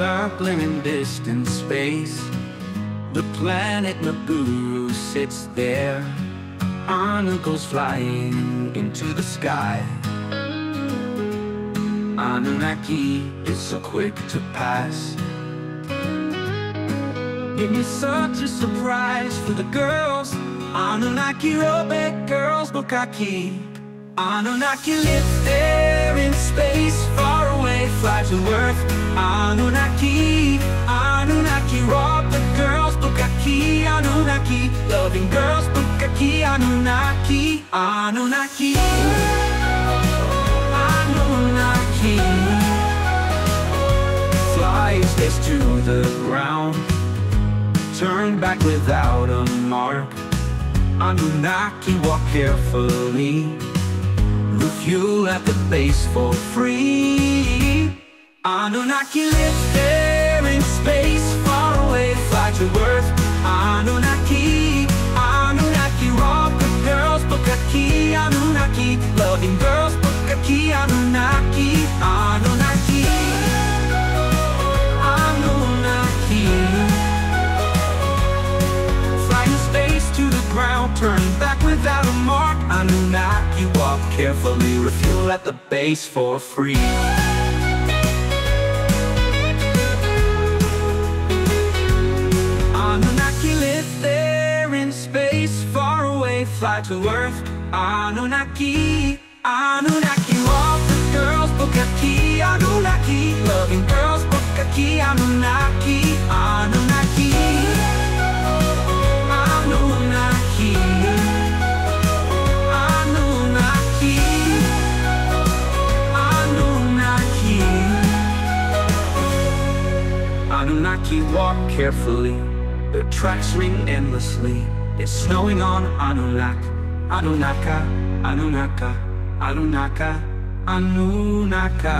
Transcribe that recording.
circling in distant space. The planet Nibiru sits there. Anu goes flying into the sky. Anunnaki is so quick to pass. It is such a surprise for the girls. AnunAki robe girls, BukAki AnunAki live there in space, far away, fly to Earth. AnunAki robe the girls, BukAki AnunAki, loving girls, BukAki AnunAki AnunAki AnunAki. Flies this to the ground, turn back without a mark. AnunAki walk carefully, refuel at the base for free. AnunAki live there in space, far away, fly to Earth. AnunAki rob the girls, BukAki AnunAki, loving girls, BukAki AnunAki AnunAki AnunAki. To the ground, turn back without a mark. AnunAki walk carefully, refuel at the base for free. AnunAki live there in space, far away, fly to Earth. AnunAki walk the girls, BukAki AnunAki, loving girls, BukAki AnunAki AnunAki AnunAki AnunAki AnunAki. AnunAki walk carefully, their tracks ring endlessly. It's snowing on AnunAki, AnunAka, AnunAka, AnunAka, AnunAka.